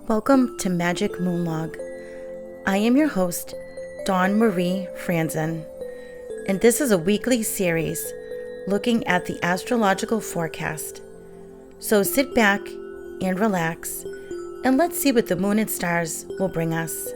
Welcome to Magick Moon Log. I am your host, Dawn Marie Franzen, and this is a weekly series looking at the astrological forecast. So sit back and relax, and let's see what the moon and stars will bring us.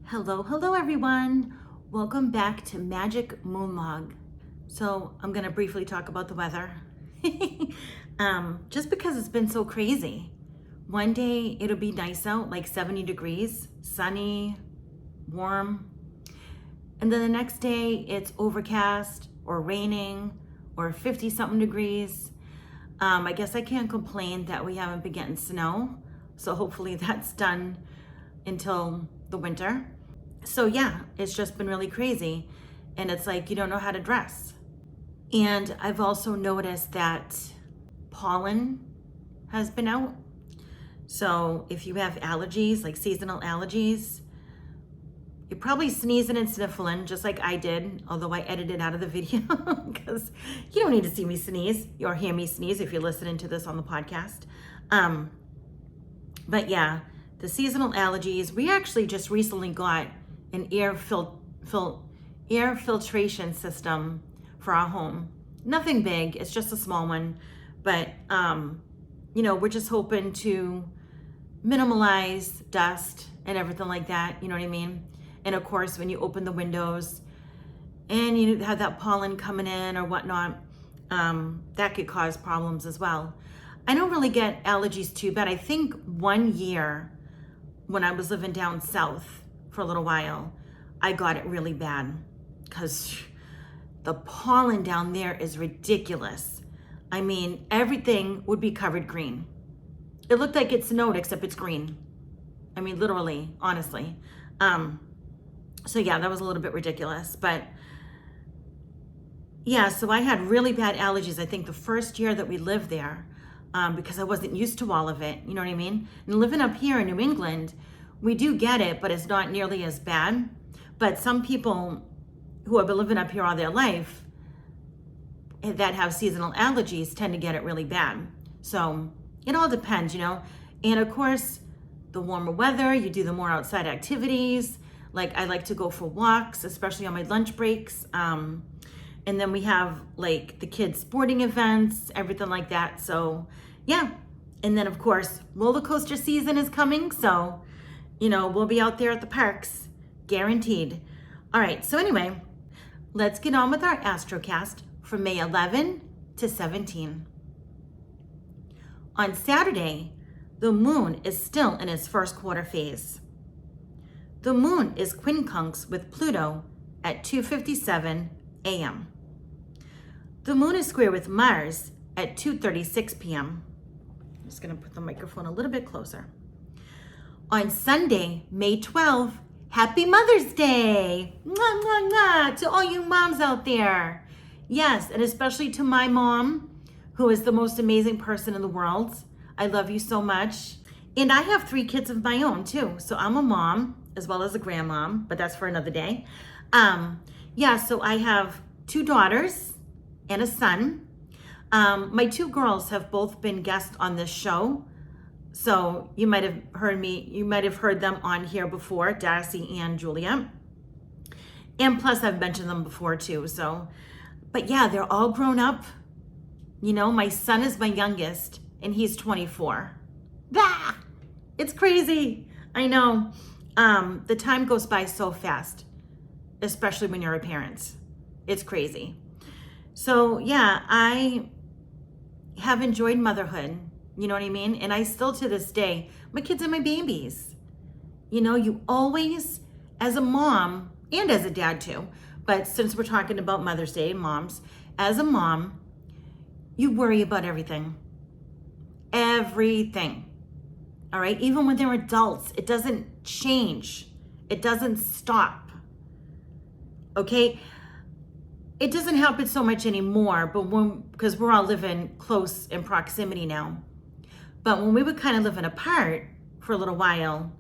Hello everyone. Welcome back to Magick Moon Log. So I'm going to briefly talk about the weather. Just because it's been so crazy. One day it'll be nice out, like 70 degrees, sunny, warm. And then the next day it's overcast or raining or 50 something degrees. I guess I can't complain that we haven't been getting snow. So hopefully that's done until the winter. So yeah, it's just been really crazy. And it's like you don't know how to dress. And I've also noticed that pollen has been out. So if you have allergies, like seasonal allergies, you're probably sneezing and sniffling just like I did, although I edited out of the video because you don't need to see me sneeze or hear me sneeze if you're listening to this on the podcast. But yeah, the seasonal allergies, we actually just recently got an air filtration system for our home. Nothing big, it's just a small one, but we're just hoping to minimize dust and everything like that, you know what I mean? And of course, when you open the windows and you have that pollen coming in or whatnot, that could cause problems as well. I don't really get allergies too bad. I think one year when I was living down south for a little while, I got it really bad because the pollen down there is ridiculous. I mean, everything would be covered green. It looked like it snowed except it's green. I mean, literally, honestly. So yeah, that was a little bit ridiculous, but yeah, so I had really bad allergies, I think the first year that we lived there, because I wasn't used to all of it, you know what I mean? And living up here in New England, we do get it, but it's not nearly as bad. But some people who have been living up here all their life that have seasonal allergies tend to get it really bad. So it all depends, And of course, the warmer weather, you do the more outside activities. Like I like to go for walks, especially on my lunch breaks. And then we have like the kids' sporting events, everything like that. So yeah. And then of course, roller coaster season is coming. So, we'll be out there at the parks, guaranteed. All right. So anyway, let's get on with our Astrocast from May 11 to 17. On Saturday, the moon is still in its first quarter phase. The moon is quincunx with Pluto at 2:57 a.m. The moon is square with Mars at 2:36 p.m. I'm just going to put the microphone a little bit closer. On Sunday, May 12th, Happy Mother's Day! Mwah, mwah, mwah, to all you moms out there. Yes, and especially to my mom, who is the most amazing person in the world. I love you so much. And I have 3 kids of my own too. So I'm a mom as well as a grandmom, but that's for another day. So I have 2 daughters and a son. My 2 girls have both been guests on this show. So you might have heard them on here before, Darcy and Julia. And plus I've mentioned them before too. So, but yeah, they're all grown up. My son is my youngest and he's 24. Ah, it's crazy. I know. The time goes by so fast, especially when you're a parent. It's crazy. So yeah, I have enjoyed motherhood. You know what I mean? And I still, to this day, my kids are my babies. You always, as a mom, and as a dad too, but since we're talking about Mother's Day, moms, as a mom, you worry about everything. Everything. All right? Even when they're adults, it doesn't change. It doesn't stop. Okay? It doesn't happen so much anymore, but because we're all living close in proximity now. But when we were kind of living apart for a little while,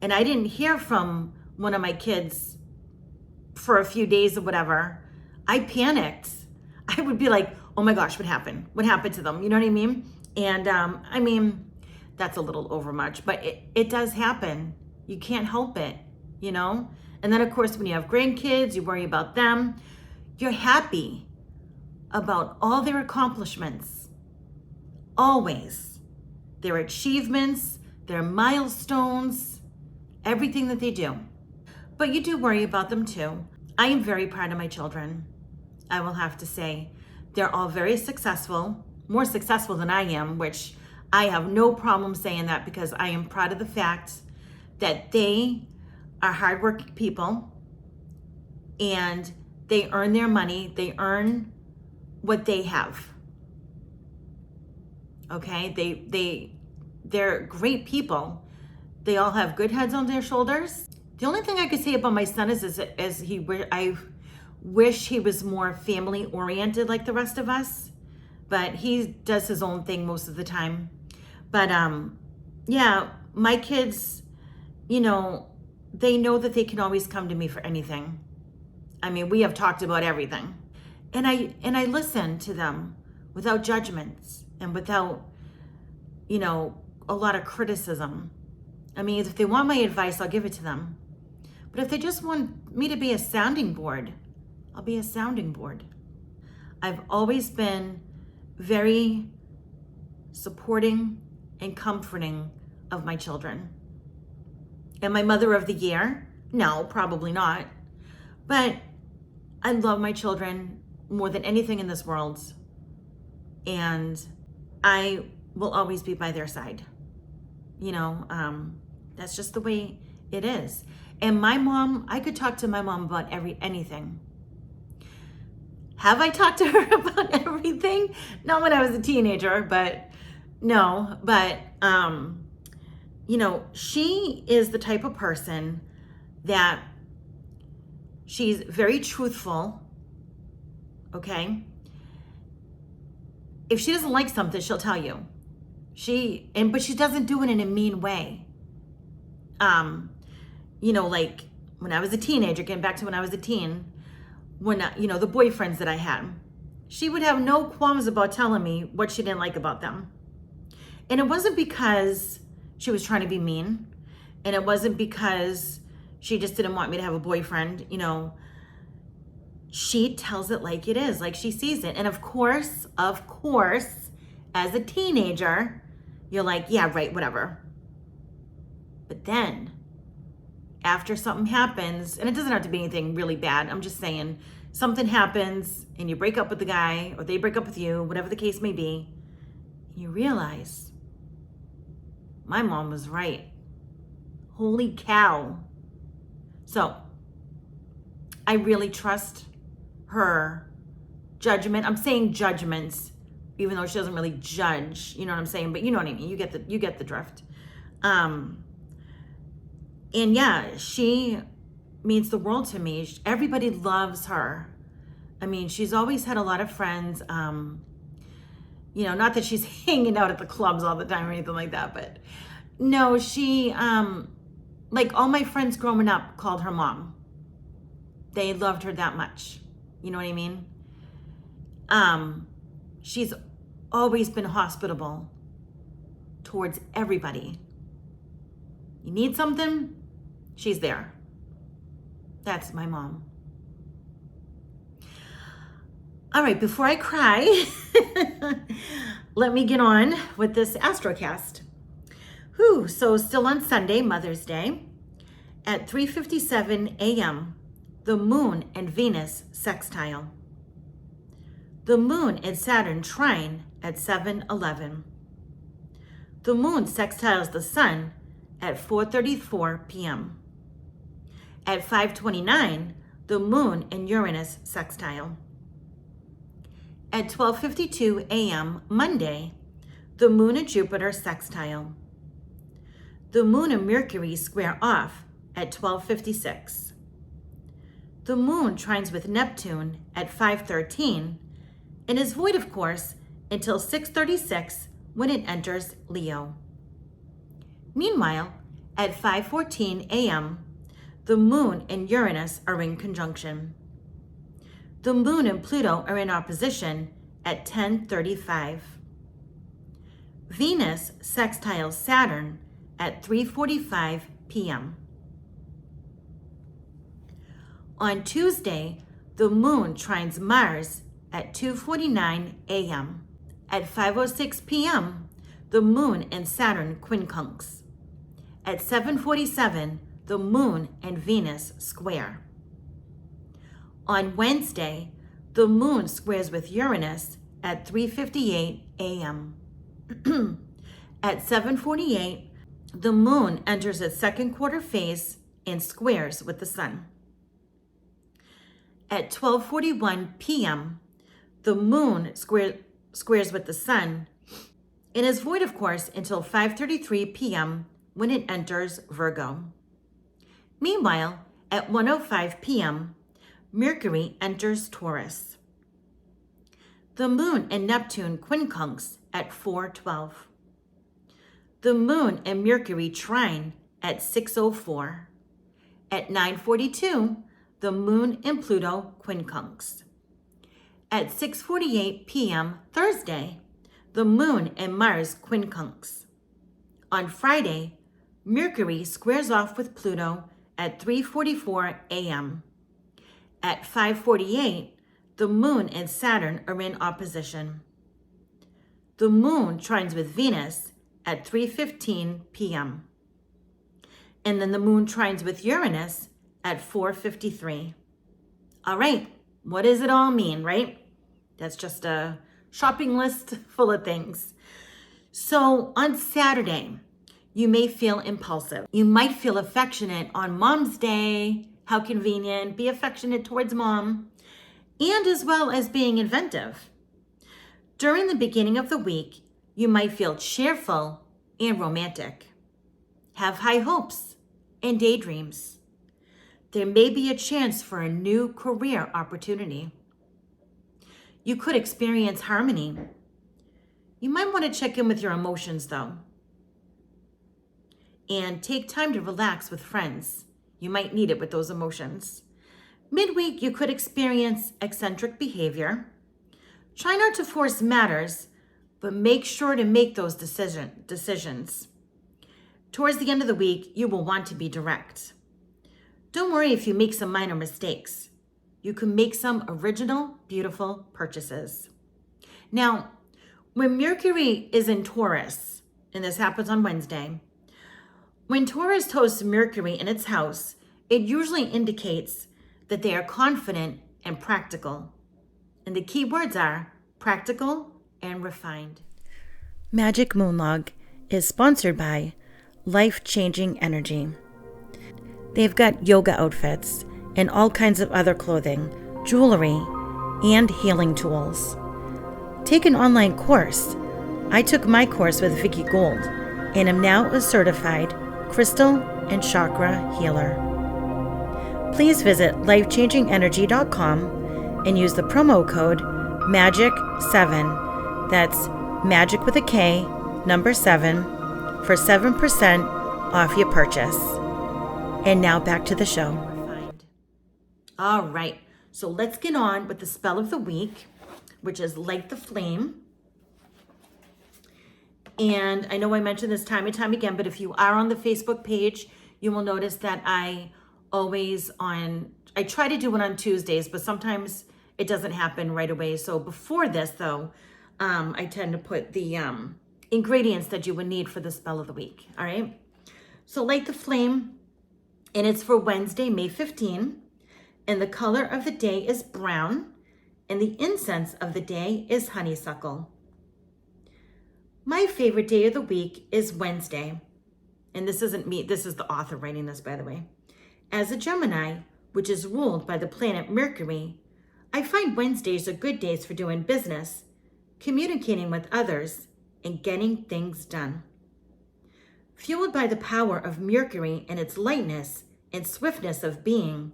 and I didn't hear from one of my kids for a few days or whatever, I panicked. I would be like, oh my gosh, what happened? What happened to them? You know what I mean? And I mean, that's a little overmuch, but it does happen. You can't help it, you know? And then of course, when you have grandkids, you worry about them. You're happy about all their accomplishments, always. Their achievements, their milestones, everything that they do. But you do worry about them too. I am very proud of my children. I will have to say, they're all very successful, more successful than I am, which I have no problem saying that because I am proud of the fact that they are hardworking people and they earn their money, they earn what they have. Okay, they're great people. They all have good heads on their shoulders. The only thing I could say about my son is I wish he was more family oriented like the rest of us, but he does his own thing most of the time. But yeah, my kids, you know, they know that they can always come to me for anything. I mean, we have talked about everything. And I listen to them without judgments and without, you know, a lot of criticism. I mean, if they want my advice, I'll give it to them. But if they just want me to be a sounding board, I'll be a sounding board. I've always been very supporting and comforting of my children. Am I Mother of the Year? No, probably not. But I love my children more than anything in this world. And I will always be by their side. You know, that's just the way it is. And my mom, I could talk to my mom about anything. Have I talked to her about everything? Not when I was a teenager, but no. But, you know, she is the type of person that she's very truthful, okay? If she doesn't like something, she'll tell you. But she doesn't do it in a mean way. You know, like when I was a teenager, getting back to when I was a teen, when, you know, the boyfriends that I had, she would have no qualms about telling me what she didn't like about them. And it wasn't because she was trying to be mean. And it wasn't because she just didn't want me to have a boyfriend. You know, she tells it like it is, like she sees it. And of course, as a teenager, you're like, yeah, right, whatever. But then after something happens, and it doesn't have to be anything really bad, I'm just saying, something happens and you break up with the guy or they break up with you, whatever the case may be, and you realize, my mom was right. Holy cow. So I really trust her judgment. I'm saying judgments, even though she doesn't really judge, you know what I'm saying? But you know what I mean, you get the drift. And yeah, she means the world to me. Everybody loves her. I mean, she's always had a lot of friends. You know, not that she's hanging out at the clubs all the time or anything like that, but no, she, like all my friends growing up called her mom. They loved her that much. You know what I mean? She's always been hospitable towards everybody. You need something? She's there. That's my mom. All right, before I cry, let me get on with this Astrocast. So still on Sunday, Mother's Day, at 3:57 a.m., the Moon and Venus sextile. The Moon and Saturn trine at 7:11. The Moon sextiles the Sun at 4:34 p.m. At 5:29, the Moon and Uranus sextile. At 12:52 a.m. Monday, the Moon and Jupiter sextile. The Moon and Mercury square off at 12:56. The Moon trines with Neptune at 5:13 and is void, of course, until 6:36 when it enters Leo. Meanwhile, at 5:14 a.m., the moon and Uranus are in conjunction. The moon and Pluto are in opposition at 10:35. Venus sextiles Saturn at 3:45 p.m. On Tuesday, the moon trines Mars at 2:49 a.m. At 5:06 p.m., the moon and Saturn quincunx. At 7:47, the moon and Venus square. On Wednesday, the moon squares with Uranus at 3:58 a.m. At 7:48, the moon enters its second quarter phase and squares with the sun. At 12:41 p.m., the moon squares with the sun and is void, of course, until 5:33 p.m. when it enters Virgo. Meanwhile, at 1:05 p.m., Mercury enters Taurus. The moon and Neptune quincunx at 4:12. The moon and Mercury trine at 6:04. At 9:42, the moon and Pluto quincunx. At 6:48 p.m. Thursday, the moon and Mars quincunx. On Friday, Mercury squares off with Pluto at 3:44 a.m. At 5:48, the moon and Saturn are in opposition. The moon trines with Venus at 3:15 p.m. And then the moon trines with Uranus at 4:53. All right, what does it all mean, right? That's just a shopping list full of things. So on Saturday, you may feel impulsive. You might feel affectionate on Mom's Day. How convenient. Be affectionate towards Mom. And as well as being inventive. During the beginning of the week, you might feel cheerful and romantic. Have high hopes and daydreams. There may be a chance for a new career opportunity. You could experience harmony. You might want to check in with your emotions, though. And take time to relax with friends. You might need it with those emotions. Midweek, you could experience eccentric behavior. Try not to force matters, but make sure to make those decisions. Towards the end of the week, you will want to be direct. Don't worry if you make some minor mistakes. You can make some original, beautiful purchases. Now, when Mercury is in Taurus, and this happens on Wednesday, when Taurus hosts Mercury in its house, it usually indicates that they are confident and practical. And the key words are practical and refined. Magick Moon Log is sponsored by Life-Changing Energy. They've got yoga outfits and all kinds of other clothing, jewelry, and healing tools. Take an online course. I took my course with Vicky Gold and am now a certified crystal and chakra healer. Please visit lifechangingenergy.com and use the promo code MAGIC7, that's magic with a K, number 7, for 7% off your purchase. And now back to the show. All right, so let's get on with the spell of the week, which is Light the Flame. And I know I mentioned this time and time again, but if you are on the Facebook page, you will notice that I try to do it on Tuesdays, but sometimes it doesn't happen right away. So before this, though, I tend to put the ingredients that you would need for the spell of the week. All right. So Light the Flame, and it's for Wednesday, May 15. And the color of the day is brown, and the incense of the day is honeysuckle. My favorite day of the week is Wednesday. And this isn't me, this is the author writing this, by the way. As a Gemini, which is ruled by the planet Mercury, I find Wednesdays are good days for doing business, communicating with others, and getting things done. Fueled by the power of Mercury and its lightness and swiftness of being,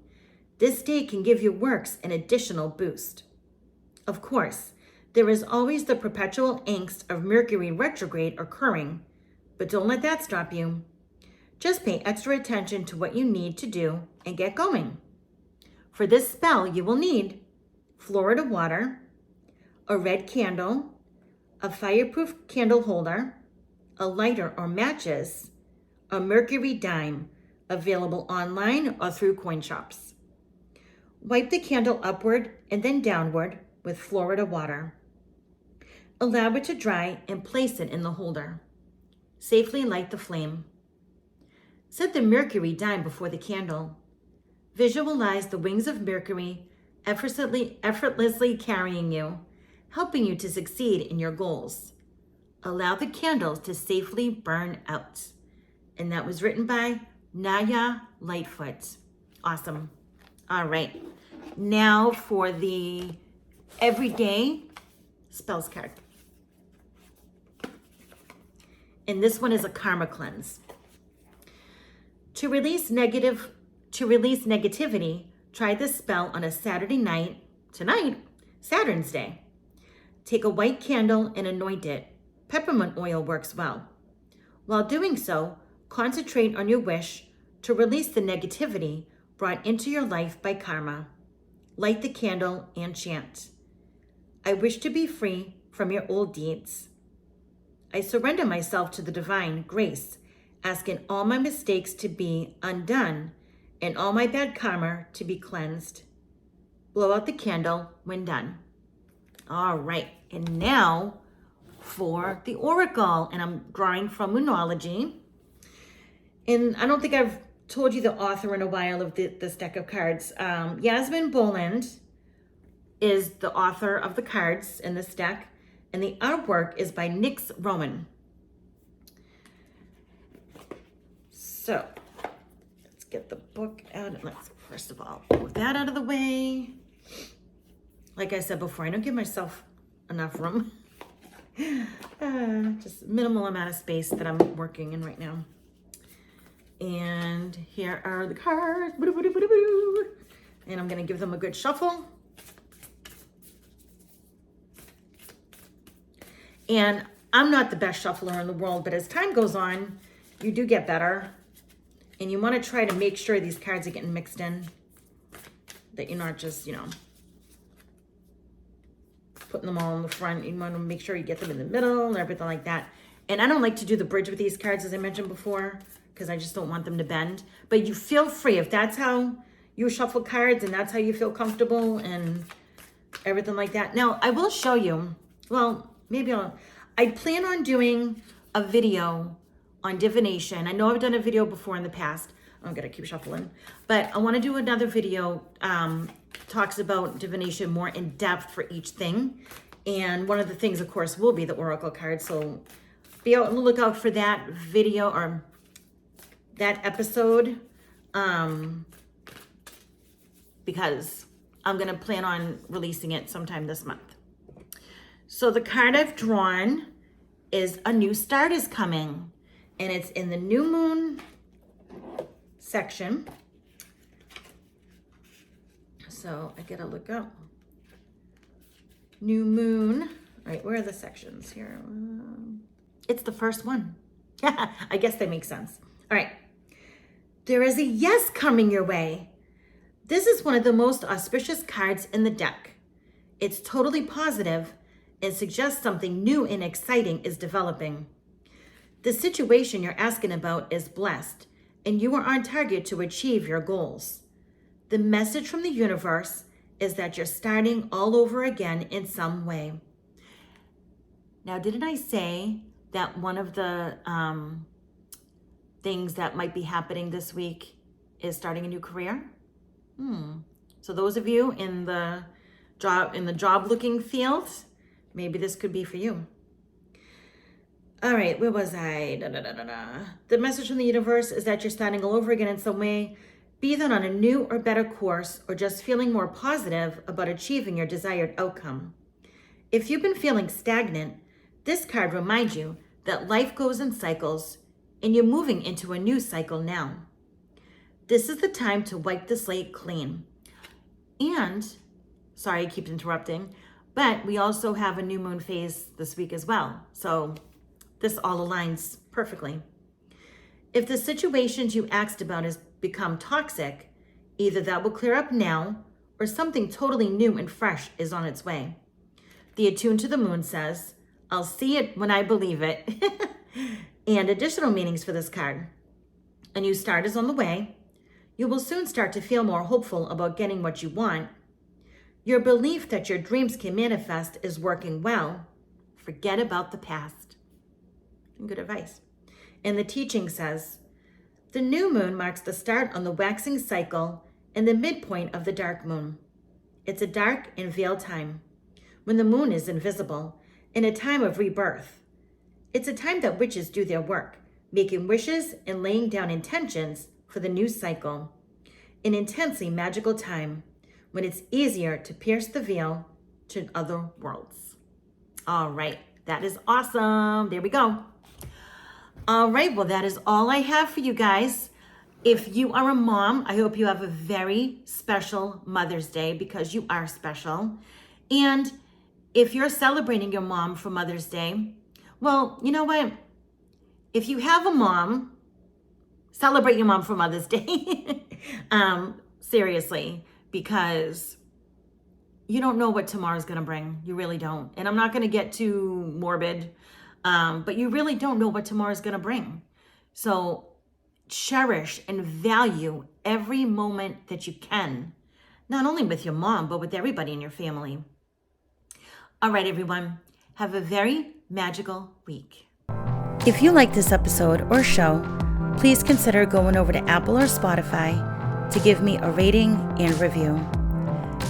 this day can give your works an additional boost. Of course, there is always the perpetual angst of Mercury retrograde occurring, but don't let that stop you. Just pay extra attention to what you need to do and get going. For this spell, you will need Florida water, a red candle, a fireproof candle holder, a lighter or matches, a mercury dime, available online or through coin shops. Wipe the candle upward and then downward with Florida water. Allow it to dry and place it in the holder. Safely light the flame. Set the mercury dime before the candle. Visualize the wings of Mercury effortlessly carrying you, helping you to succeed in your goals. Allow the candles to safely burn out. And that was written by Naya Lightfoot. Awesome. All right. Now for the everyday spells card. And this one is a karma cleanse. To release negativity, try this spell on a Saturday night, tonight, Saturn's Day. Take a white candle and anoint it. Peppermint oil works well. While doing so, concentrate on your wish to release the negativity brought into your life by karma. Light the candle and chant. I wish to be free from your old deeds. I surrender myself to the divine grace, asking all my mistakes to be undone and all my bad karma to be cleansed. Blow out the candle when done. All right, and now for the oracle, and I'm drawing from Moonology. And I don't think I've told you the author in a while of this deck of cards. Yasmin Boland is the author of the cards in this deck, and the artwork is by Nix Roman. So let's get the book out, and let's first of all move that out of the way. Like I said before, I don't give myself enough room. Just minimal amount of space that I'm working in right now. And here are the cards. And I'm going to give them a good shuffle. And I'm not the best shuffler in the world, but as time goes on, you do get better. And you want to try to make sure these cards are getting mixed in. That you're not just, putting them all in the front. You want to make sure you get them in the middle and everything like that. And I don't like to do the bridge with these cards, as I mentioned before, because I just don't want them to bend. But you feel free. If that's how you shuffle cards and that's how you feel comfortable and everything like that. Now, I will show you, well, maybe I plan on doing a video on divination. I know I've done a video before in the past. I'm going to keep shuffling. But I want to do another video, talks about divination more in depth for each thing. And one of the things, of course, will be the oracle card. So be on the lookout for that video or that episode, because I'm going to plan on releasing it sometime this month. So the card I've drawn is A New Start is Coming, and it's in the new moon section. So I gotta look up new moon. All right, where are the sections here? It's the first one. I guess that makes sense. All right. There is a yes coming your way. This is one of the most auspicious cards in the deck. It's totally positive and suggests something new and exciting is developing. The situation you're asking about is blessed, and you are on target to achieve your goals. The message from the universe is that you're starting all over again in some way. Now, didn't I say that one of the things that might be happening this week is starting a new career? So those of you in the job looking field, maybe this could be for you. All right, where was I? The message from the universe is that you're starting all over again in some way, be that on a new or better course, or just feeling more positive about achieving your desired outcome. If you've been feeling stagnant, this card reminds you that life goes in cycles, and you're moving into a new cycle now. This is the time to wipe the slate clean. And, sorry, I keep interrupting, but we also have a new moon phase this week as well. So this all aligns perfectly. If the situations you asked about has become toxic, either that will clear up now or something totally new and fresh is on its way. The Attuned to the Moon says, I'll see it when I believe it. And additional meanings for this card. A new start is on the way. You will soon start to feel more hopeful about getting what you want. Your belief that your dreams can manifest is working well. Forget about the past. Good advice. And the teaching says, the new moon marks the start on the waxing cycle and the midpoint of the dark moon. It's a dark and veiled time, when the moon is invisible, in a time of rebirth. It's a time that witches do their work, making wishes and laying down intentions for the new cycle. An intensely magical time when it's easier to pierce the veil to other worlds. All right, that is awesome. There we go. All right, well, that is all I have for you guys. If you are a mom, I hope you have a very special Mother's Day because you are special. And if you're celebrating your mom for Mother's Day, well, you know what? If you have a mom, celebrate your mom for Mother's Day. Seriously, because you don't know what tomorrow's going to bring. You really don't. And I'm not going to get too morbid, but you really don't know what tomorrow's going to bring. So cherish and value every moment that you can, not only with your mom, but with everybody in your family. All right, everyone, have a very magical week. If you like this episode or show, please consider going over to Apple or Spotify to give me a rating and review.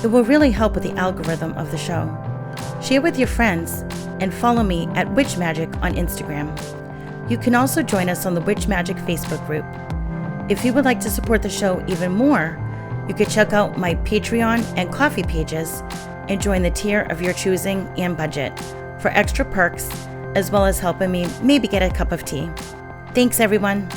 It will really help with the algorithm of the show. Share with your friends and follow me at Witch Magic on Instagram. You can also join us on the Witch Magic Facebook group. If you would like to support the show even more, you could check out my Patreon and Ko-fi pages and join the tier of your choosing and budget for extra perks, as well as helping me maybe get a cup of tea. Thanks, everyone.